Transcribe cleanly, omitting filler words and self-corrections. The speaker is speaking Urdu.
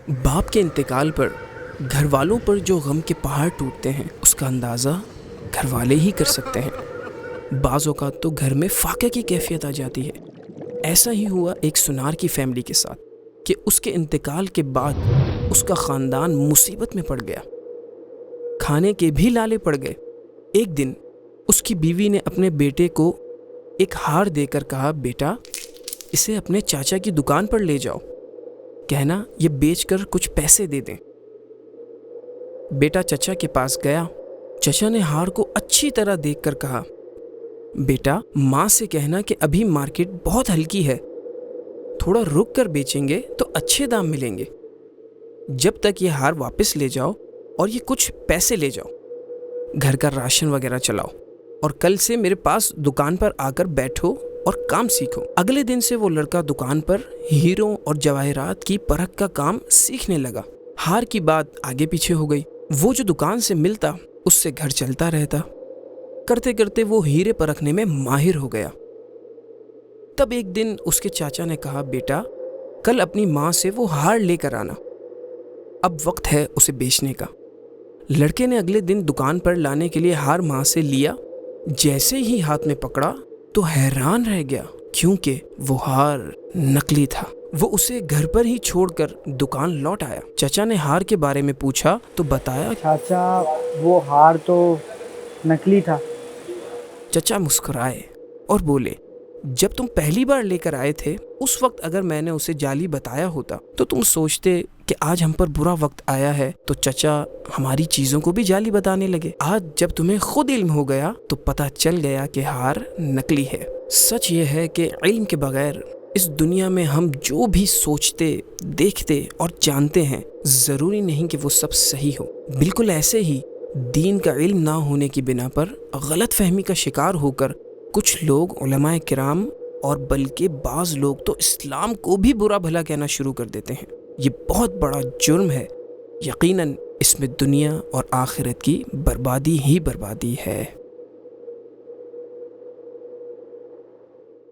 باپ کے انتقال پر گھر والوں پر جو غم کے پہاڑ ٹوٹتے ہیں اس کا اندازہ گھر والے ہی کر سکتے ہیں۔ بعض اوقات تو گھر میں فاقے کی کیفیت آ جاتی ہے۔ ایسا ہی ہوا ایک سنار کی فیملی کے ساتھ کہ اس کے انتقال کے بعد اس کا خاندان مصیبت میں پڑ گیا، کھانے کے بھی لالے پڑ گئے۔ ایک دن اس کی بیوی نے اپنے بیٹے کو ایک ہار دے کر کہا، بیٹا اسے اپنے چاچا کی دکان پر لے جاؤ، کہنا یہ بیچ کر کچھ پیسے دے دیں۔ بیٹا چچا کے پاس گیا۔ چچا نے ہار کو اچھی طرح دیکھ کر کہا، بیٹا ماں سے کہنا کہ ابھی مارکیٹ بہت ہلکی ہے، تھوڑا رک کر بیچیں گے تو اچھے دام ملیں گے، جب تک یہ ہار واپس لے جاؤ اور یہ کچھ پیسے لے جاؤ، گھر کا راشن وغیرہ چلاؤ، اور کل سے میرے پاس دکان پر آ کر بیٹھو اور کام سیکھو۔ اگلے دن سے وہ لڑکا دکان پر ہیروں اور جواہرات کی پرکھ کا کام سیکھنے لگا۔ ہار کی بات آگے پیچھے ہو گئی، وہ جو دکان سے ملتا اس سے گھر چلتا رہتا۔ کرتے کرتے وہ ہیرے پرکھنے میں ماہر ہو گیا۔ تب ایک دن اس کے چاچا نے کہا، بیٹا کل اپنی ماں سے وہ ہار لے کر آنا، اب وقت ہے اسے بیچنے کا۔ لڑکے نے اگلے دن دکان پر لانے کے لیے ہار ماں سے لیا۔ جیسے ہی ہاتھ میں پکڑا تو حیران رہ گیا، کیونکہ وہ ہار نقلی تھا۔ وہ اسے گھر پر ہی چھوڑ کر دکان لوٹ آیا۔ چچا نے ہار کے بارے میں پوچھا تو بتایا، چاچا وہ ہار تو نکلی تھا۔ چچا مسکرائے اور بولے، جب تم پہلی بار لے کر آئے تھے اس وقت اگر میں نے اسے جعلی بتایا ہوتا تو تم سوچتے کہ آج ہم پر برا وقت آیا ہے تو چچا ہماری چیزوں کو بھی جعلی بتانے لگے۔ آج جب تمہیں خود علم ہو گیا تو پتہ چل گیا کہ ہار نکلی ہے۔ سچ یہ ہے کہ علم کے بغیر اس دنیا میں ہم جو بھی سوچتے، دیکھتے اور جانتے ہیں ضروری نہیں کہ وہ سب صحیح ہو۔ بالکل ایسے ہی دین کا علم نہ ہونے کی بنا پر غلط فہمی کا شکار ہو کر کچھ لوگ علماء کرام اور بلکہ بعض لوگ تو اسلام کو بھی برا بھلا کہنا شروع کر دیتے ہیں۔ یہ بہت بڑا جرم ہے۔ یقیناً اس میں دنیا اور آخرت کی بربادی ہی بربادی ہے۔